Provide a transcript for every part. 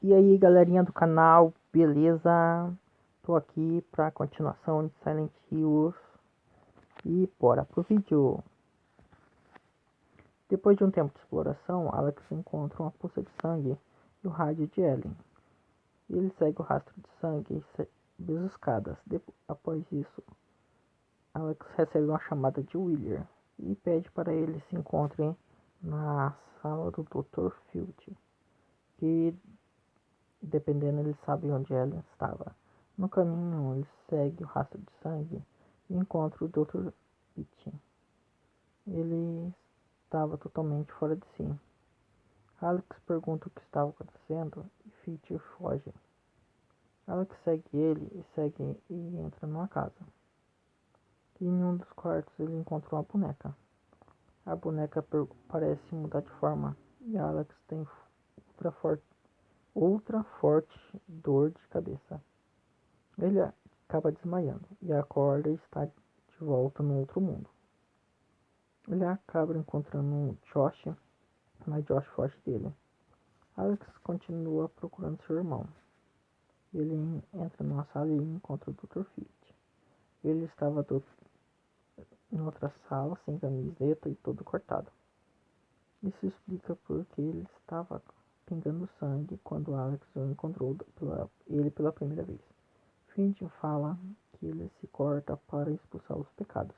E aí, galerinha do canal, beleza? Tô aqui pra continuação de Silent Hills e bora pro vídeo. Depois de um tempo de exploração, Alex encontra uma poça de sangue e o rádio de Ellen. Ele segue o rastro de sangue e sobe as escadas. Após isso, Alex recebe uma chamada de Wheeler e pede para eles se encontrem na sala do Dr. Field, que dependendo, ele sabe onde Ellen estava. No caminho, ele segue o rastro de sangue e encontra o Dr. Pitt. Ele estava totalmente fora de si. Alex pergunta o que estava acontecendo e Fitch foge. Alex segue ele e entra numa casa. E em um dos quartos ele encontra uma boneca. A boneca parece mudar de forma e Alex tem outra forte dor de cabeça. Ele acaba desmaiando e acorda e está de volta no outro mundo. Ele acaba encontrando Josh, mas Josh foge dele. Alex continua procurando seu irmão. Ele entra numa sala e encontra o Dr. Fitch. Ele estava em outra sala, sem camiseta e todo cortado. Isso explica porque ele estava pingando sangue quando Alex o encontrou pela primeira vez. Finch fala que ele se corta para expulsar os pecados.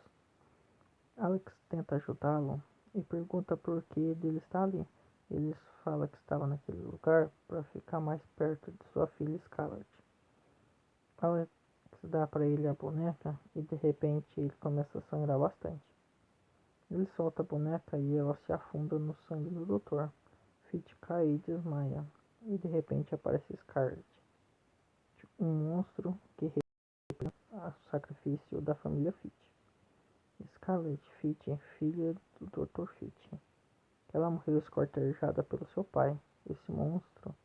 Alex tenta ajudá-lo e pergunta por que ele está ali. Ele fala que estava naquele lugar para ficar mais perto de sua filha Scarlett. Alex dá para ele a boneca e de repente ele começa a sangrar bastante. Ele solta a boneca e ela se afunda no sangue do doutor. Fitch cai e desmaia. E de repente aparece Scarlett, um monstro que representa o sacrifício da família Fitch. Scarlett Fitch é filha do Dr. Fitch. Ela morreu esquartejada pelo seu pai. Esse monstro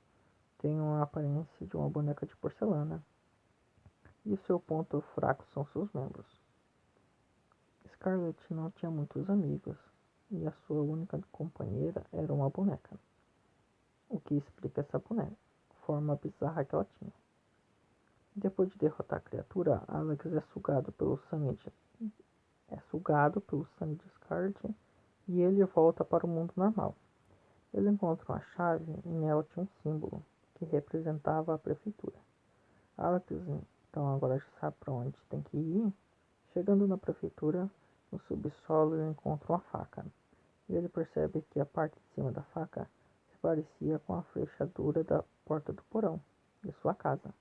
tem uma aparência de uma boneca de porcelana. E o seu ponto fraco são seus membros. Scarlett não tinha muitos amigos. E a sua única companheira era uma boneca. O que explica essa boneca, forma bizarra que ela tinha. Depois de derrotar a criatura, Alex é sugado pelo sangue de Scarlett e ele volta para o mundo normal. Ele encontra uma chave e nela tinha um símbolo que representava a prefeitura. Alex então agora já sabe para onde tem que ir. Chegando na prefeitura, no subsolo ele encontra uma faca. E ele percebe que a parte de cima da faca se parecia com a fechadura da porta do porão de sua casa.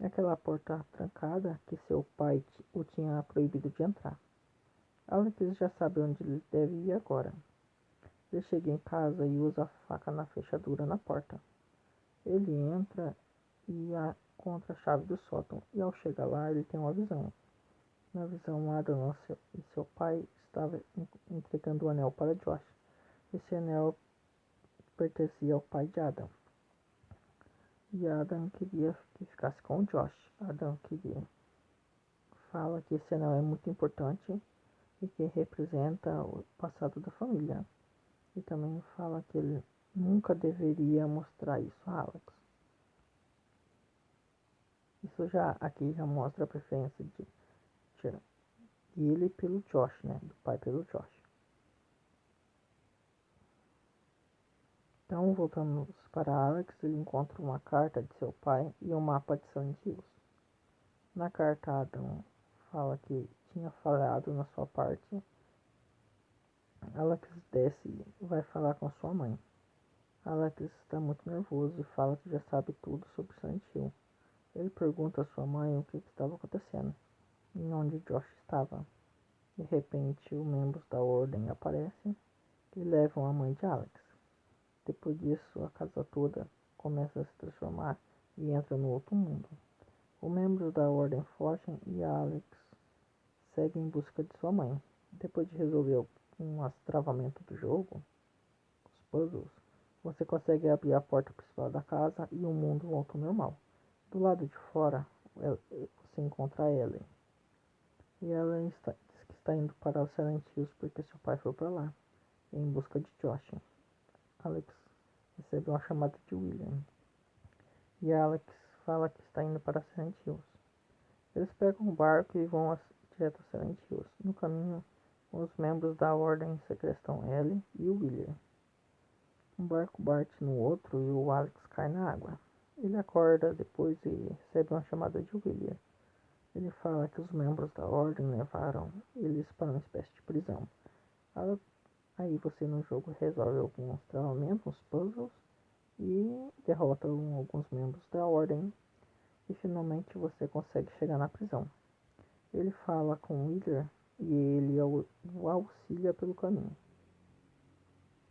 Aquela porta trancada que seu pai o tinha proibido de entrar. Alex já sabe onde ele deve ir agora. Ele chega em casa e usa a faca na fechadura na porta. Ele entra e encontra a chave do sótão. E ao chegar lá, ele tem uma visão. Na visão, Adam e seu pai estavam entregando o anel para Josh. Esse anel pertencia ao pai de Adam. E Adam queria que ficasse com o Josh. Adam fala que esse anel é muito importante e que representa o passado da família. E também fala que ele nunca deveria mostrar isso a Alex. Isso aqui já mostra a preferência de ele pelo Josh, né? Do pai pelo Josh. Então, voltamos para Alex, ele encontra uma carta de seu pai e um mapa de Silent Hills. Na carta, Adam fala que tinha falhado na sua parte. Alex desce e vai falar com sua mãe. Alex está muito nervoso e fala que já sabe tudo sobre Silent Hill. Ele pergunta à sua mãe o que estava acontecendo e onde Josh estava. De repente, os membros da ordem aparecem e levam a mãe de Alex. Depois disso, a casa toda começa a se transformar e entra no outro mundo. Os membros da ordem fogem e Alex segue em busca de sua mãe. Depois de resolver um travamento do jogo, os puzzles, você consegue abrir a porta principal da casa e o mundo volta ao normal. Do lado de fora, você encontra a Ellen. E ela diz que está indo para o Silent Hills porque seu pai foi para lá, em busca de Josh. Alex recebe uma chamada de William. e Alex fala que está indo para Silent Hills. Eles pegam um barco e vão direto a Silent Hills. No caminho, os membros da Ordem secretam Ellie e o Wheeler. Um barco bate no outro e o Alex cai na água. Ele acorda depois e recebe uma chamada de Wheeler. Ele fala que os membros da Ordem levaram eles para uma espécie de prisão. Aí você no jogo resolve alguns travamentos, uns puzzles, e derrota alguns membros da Ordem. E finalmente você consegue chegar na prisão. Ele fala com o Wheeler e ele o auxilia pelo caminho.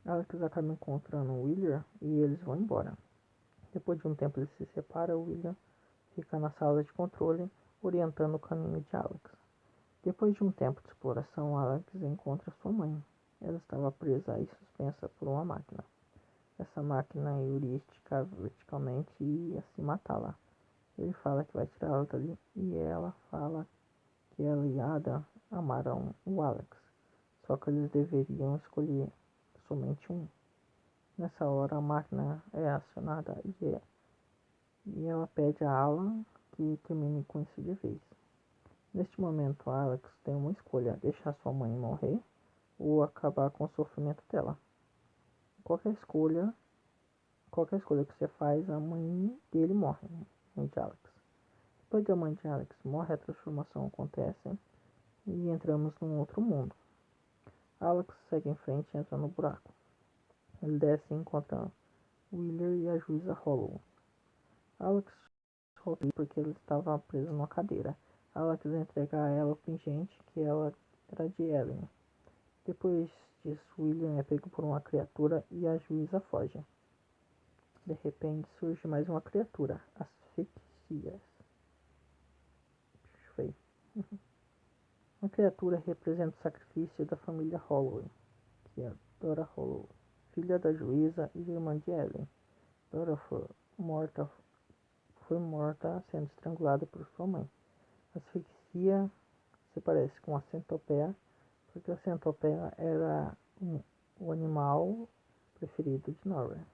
Alex acaba encontrando o Wheeler e eles vão embora. Depois de um tempo eles se separam, o William fica na sala de controle, orientando o caminho de Alex. Depois de um tempo de exploração, Alex encontra sua mãe. Ela estava presa e suspensa por uma máquina. Essa máquina heurística verticalmente ia se matá-la. Ele fala que vai tirá-la dali e ela fala que ela e Ada amaram o Alex, só que eles deveriam escolher somente um. Nessa hora a máquina é acionada e ela pede a Alan que termine com isso de vez. Neste momento, Alex tem uma escolha: deixar sua mãe morrer ou acabar com o sofrimento dela. Qualquer escolha, qualquer escolha que você faz, a mãe dele morre, a mãe de Alex. Depois que a mãe de Alex morre, a transformação acontece e entramos num outro mundo. Alex segue em frente e entra no buraco. Ele desce e encontra Wheeler e a juíza Hollow. Alex volta porque ele estava preso numa cadeira. Alex entrega a ela o pingente que ela era de Ellen. Depois disso, William é pego por uma criatura e a juíza foge. De repente surge mais uma criatura, Asfixias. Feio. A criatura representa o sacrifício da família Holloway, que é Dora Hollow, filha da juíza e irmã de Ellen. Dora foi morta sendo estrangulada por sua mãe. A asfixia se parece com a centopeia, porque a centopeia era o animal preferido de Nora.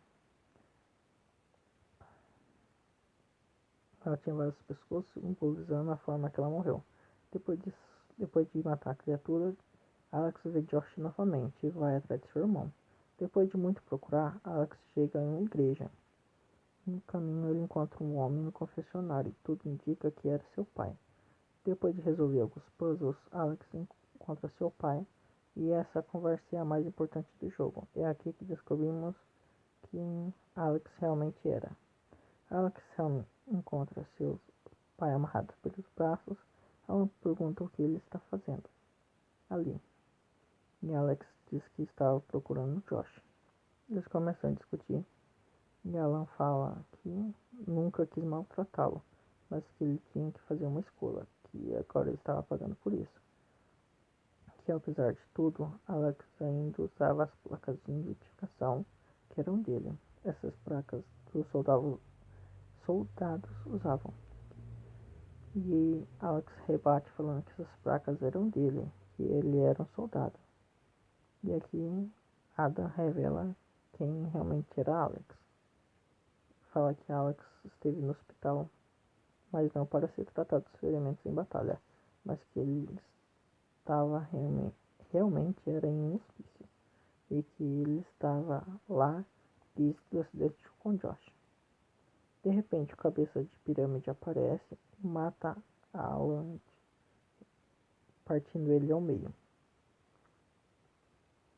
Ela tinha vários pescoços, simbolizando a forma que ela morreu. Depois de matar a criatura, Alex vê Josh novamente e vai atrás de seu irmão. Depois de muito procurar, Alex chega em uma igreja. No caminho, ele encontra um homem no confessionário e tudo indica que era seu pai. Depois de resolver alguns puzzles, Alex encontra seu pai e essa conversa é a mais importante do jogo. É aqui que descobrimos quem Alex realmente era. Alex encontra seu pai amarrado pelos braços. Alan pergunta o que ele está fazendo ali. E Alex diz que estava procurando Josh. Eles começam a discutir. E Alan fala que nunca quis maltratá-lo, mas que ele tinha que fazer uma escolha, que agora ele estava pagando por isso. Que apesar de tudo, Alex ainda usava as placas de identificação que eram dele. Essas placas que os soldados usavam. E Alex rebate falando que essas placas eram dele, que ele era um soldado. E aqui Ada revela quem realmente era Alex. Fala que Alex esteve no hospital, mas não para ser tratado dos ferimentos em batalha, mas que ele estava realmente era em um hospício e que ele estava lá desde o acidente com Josh. De repente, o cabeça de pirâmide aparece e mata Alan, partindo ele ao meio.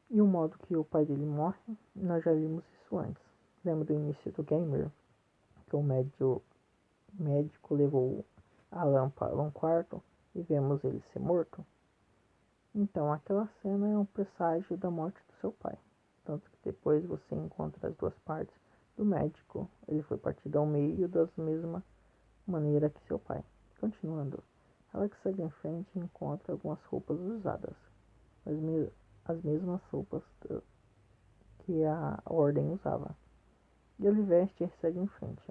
E o modo que o pai dele morre, nós já vimos isso antes. Lembra do início do Gamer? Que o médico levou Alan para um quarto e vemos ele ser morto? Então, aquela cena é um presságio da morte do seu pai. Tanto que depois você encontra as duas partes do médico. Ele foi partido ao meio da mesma maneira que seu pai. Continuando, Alex segue em frente e encontra algumas roupas usadas. As mesmas roupas que a Ordem usava. E ele veste e segue em frente.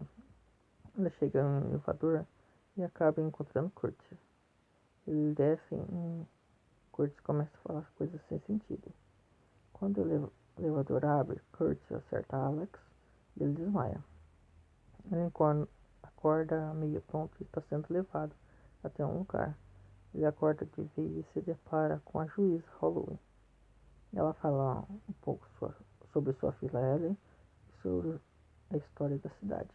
Ele chega no elevador e acaba encontrando Curtis. Ele desce e Curtis começa a falar coisas sem sentido. Quando o elevador abre, Curtis acerta Alex e ele desmaia. acorda meio tonto e está sendo levado até um lugar. Ele acorda de vez e se depara com a juíza Holloway. Ela fala um pouco sobre sua filha Ellen e sobre a história da cidade.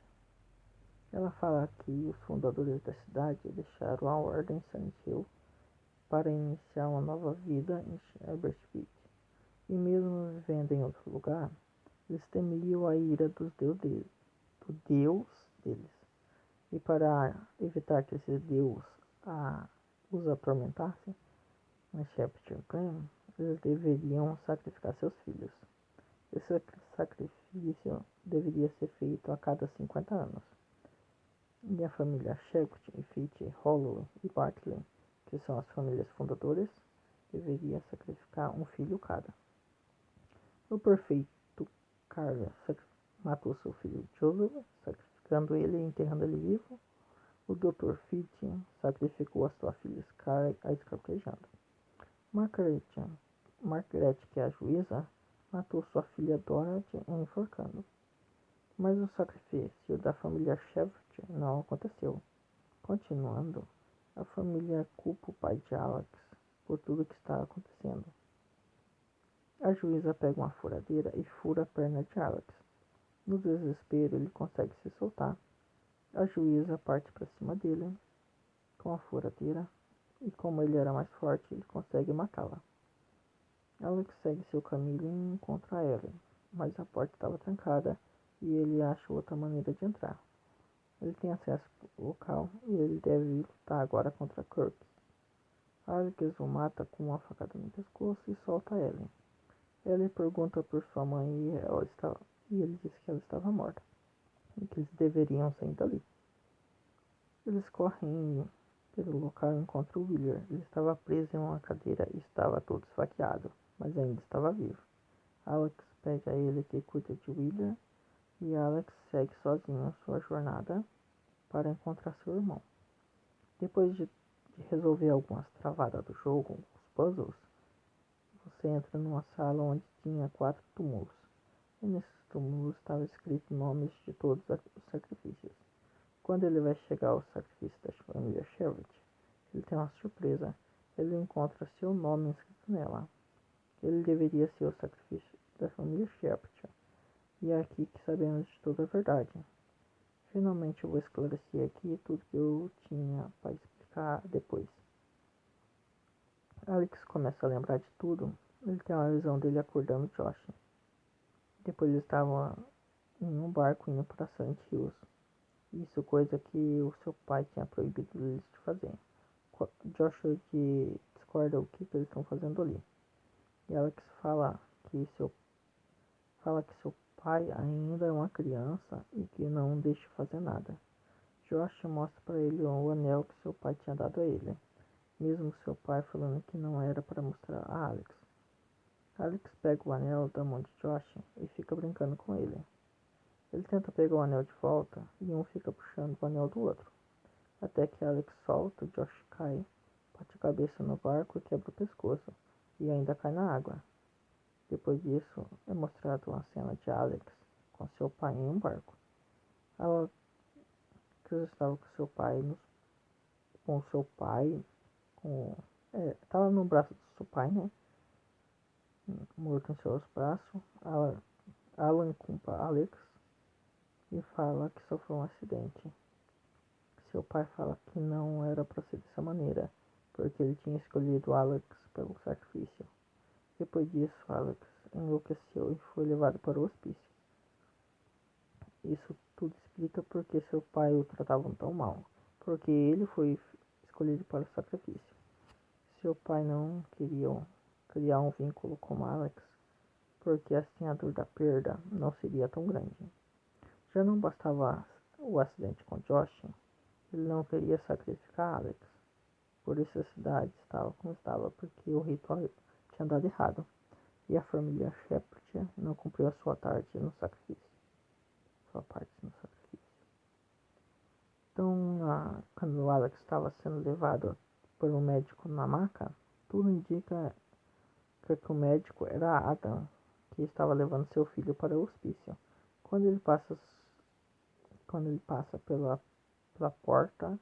Ela fala que os fundadores da cidade deixaram a Ordem Silent Hill para iniciar uma nova vida em Shepherd Beach. E mesmo vivendo em outro lugar, eles temiam a ira do Deus deles. E para evitar que esse Deus os atormentasse, na Shepherd Glen, eles deveriam sacrificar seus filhos. Esse sacrifício deveria ser feito a cada 50 anos. E a família Shepherd, Fitch, Holloway e Bartley, que são as famílias fundadoras, deveria sacrificar um filho cada. O prefeito Carver matou seu filho Joseph, sacrificando ele e enterrando ele vivo. O Dr. Fitch sacrificou a sua filha Sky a esquartejando. Margaret, que é a juíza, matou sua filha Dorothy enforcando. Mas o sacrifício da família Shepherd não aconteceu. Continuando, a família culpa o pai de Alex por tudo que está acontecendo. A juíza pega uma furadeira e fura a perna de Alex. No desespero, ele consegue se soltar. A juíza parte para cima dele com a furadeira e, como ele era mais forte, ele consegue matá-la. Alex segue seu caminho e encontra Ellen, mas a porta estava trancada e ele acha outra maneira de entrar. Ele tem acesso ao local e ele deve lutar agora contra Kirk. Alex o mata com uma facada no pescoço e solta Ellen. Ellen pergunta por sua mãe e ele diz que ela estava morta e que eles deveriam sair dali. Eles correm pelo local e encontram o Wheeler. Ele estava preso em uma cadeira e estava todo esfaqueado, mas ainda estava vivo. Alex pede a ele que cuide de Wheeler e Alex segue sozinho sua jornada para encontrar seu irmão. Depois de resolver algumas travadas do jogo, os puzzles, você entra numa sala onde tinha 4 túmulos. E nesses túmulos estava escrito nomes de todos os sacrifícios. Quando ele vai chegar ao sacrifício da família Shepherd, ele tem uma surpresa. Ele encontra seu nome escrito nela. Ele deveria ser o sacrifício da família Shepherd. E é aqui que sabemos de toda a verdade. Finalmente eu vou esclarecer aqui tudo que eu tinha para explicar depois. Alex começa a lembrar de tudo. Ele tem uma visão dele acordando Josh. Depois ele estava em um barco indo para Silent Hills. Isso coisa que o seu pai tinha proibido eles de fazer. Joshua discorda o que eles estão fazendo ali. E Alex fala que seu pai ainda é uma criança e que não deixa fazer nada. Josh mostra para ele o anel que seu pai tinha dado a ele, mesmo seu pai falando que não era para mostrar a Alex. Alex pega o anel da mão de Josh e fica brincando com ele. Ele tenta pegar o anel de volta e um fica puxando o anel do outro, até que Alex solta, Josh cai, bate a cabeça no barco e quebra o pescoço, e ainda cai na água. Depois disso, é mostrado uma cena de Alex com seu pai em um barco. Alex estava com seu pai, estava no braço do seu pai, né? Morto em seus braços. Alan culpa Alex e fala que sofreu um acidente. Seu pai fala que não era para ser dessa maneira, porque ele tinha escolhido Alex pelo sacrifício. Depois disso, Alex enlouqueceu e foi levado para o hospício. Isso tudo explica porque seu pai o tratava tão mal, porque ele foi escolhido para o sacrifício. Seu pai não queria criar um vínculo com Alex, porque assim a dor da perda não seria tão grande. Já não bastava o acidente com Josh, ele não queria sacrificar Alex. Por isso a cidade estava como estava, porque o ritual tinha dado errado. E a família Shepherd não cumpriu a sua parte no sacrifício. Então, quando o Alex estava sendo levado por um médico na maca, tudo indica que o médico era Adam, que estava levando seu filho para o hospício. Quando ele passa pela porta,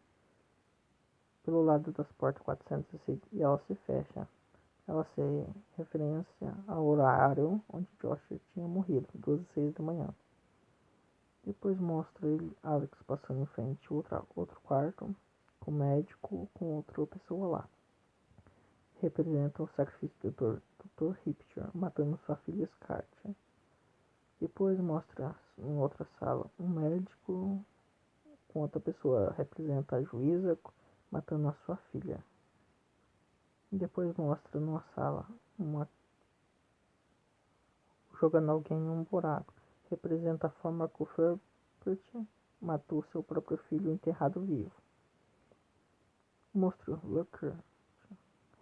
pelo lado das portas 406, e ela se fecha. Ela se referência ao horário onde Josh tinha morrido, 2:06 da manhã. Depois mostra ele, Alex, passando em frente a outro quarto, com o médico, com outra pessoa lá. Representa o sacrifício do Dr. Ripcher, matando sua filha Scarlett. Depois mostra em outra sala um médico com outra pessoa, representa a juíza matando a sua filha. Depois mostra numa sala jogando alguém em um buraco, representa a forma que o Herbert matou seu próprio filho enterrado vivo. Mostra Looker,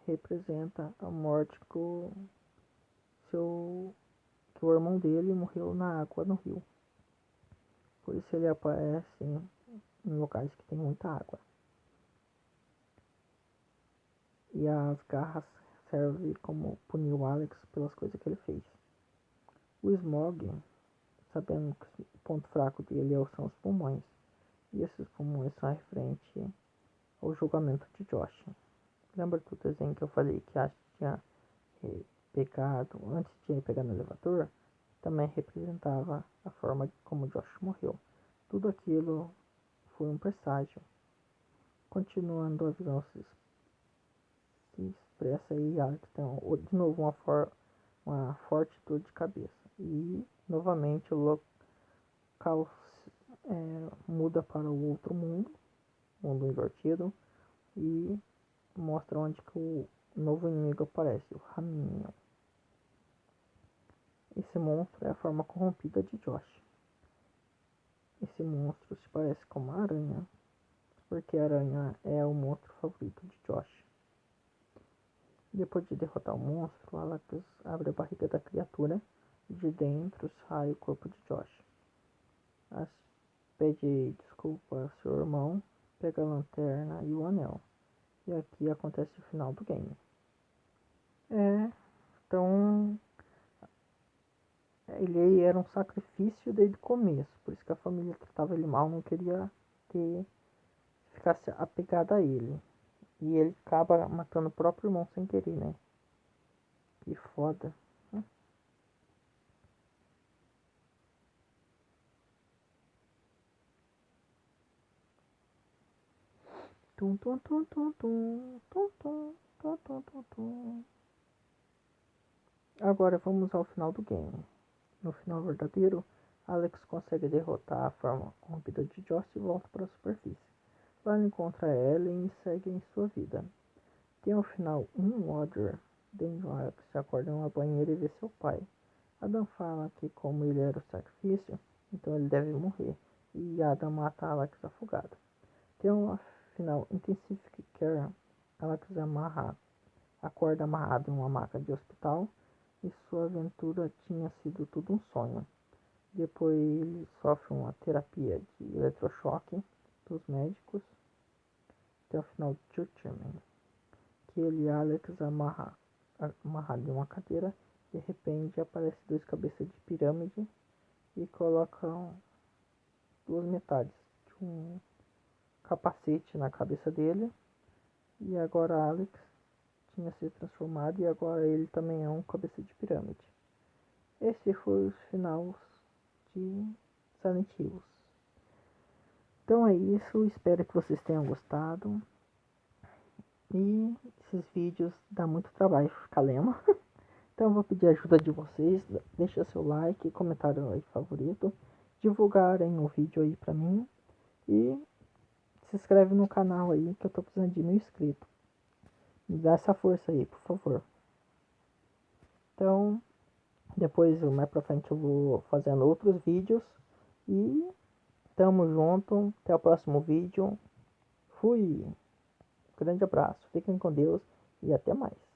representa a morte que o irmão dele morreu na água no rio. Por isso ele aparece em locais que tem muita água. E as garras servem como punir o Alex pelas coisas que ele fez. O Smog, sabendo que o ponto fraco dele são os pulmões. E esses pulmões são referentes ao julgamento de Josh. Lembra do desenho que eu falei que Ash tinha pegado, antes de ele pegar no elevador? Também representava a forma como Josh morreu. Tudo aquilo foi um presságio. Continuando a visão se expressa aí, Alex tem de novo uma forte dor de cabeça. E novamente o local muda para o outro mundo invertido, e mostra onde que o novo inimigo aparece, o Raminho. Esse monstro é a forma corrompida de Josh. Esse monstro se parece com uma aranha, porque a aranha é o monstro favorito de Josh. Depois de derrotar o monstro, Alex abre a barriga da criatura e de dentro sai o corpo de Josh. Pede desculpa ao seu irmão, pega a lanterna e o anel. E aqui acontece o final do game. Então ele era um sacrifício desde o começo, por isso que a família tratava ele mal, não queria que ficasse apegada a ele. E ele acaba matando o próprio irmão sem querer, né? Que foda. Tum, tum, tum, tum, tum, tum, tum, tum, tum, tum, tum. Agora vamos ao final do game. No final verdadeiro, Alex consegue derrotar a forma corrompida de Josh e volta para a superfície. Lá ele encontra Ellen e segue em sua vida. Tem ao final Roger. Daniel Alex se acorda em uma banheira e vê seu pai. Adam fala que como ele era o sacrifício, então ele deve morrer. E Adam mata Alex afogado. Tem um final Intensive Care. Alex acorda amarrado em uma maca de hospital e sua aventura tinha sido tudo um sonho. Depois ele sofre uma terapia de eletrochoque dos médicos até o final de Judgment, que ele e Alex amarrado em uma cadeira. De repente aparece dois cabeças de pirâmide e colocam duas metades de um capacete na cabeça dele. E agora Alex tinha se transformado e agora ele também é um cabeça de pirâmide. Esse foi os finais de Silent Hills. Então é isso, espero que vocês tenham gostado. E esses vídeos dá muito trabalho ficar lendo. Então eu vou pedir a ajuda de vocês, deixa seu like, comentário aí favorito, divulgarem o vídeo aí pra mim e se inscreve no canal aí que eu tô precisando de 1000 inscritos. Me dá essa força aí, por favor. Então, depois mais pra frente eu vou fazendo outros vídeos e tamo junto, até o próximo vídeo. Fui! Grande abraço, fiquem com Deus e até mais.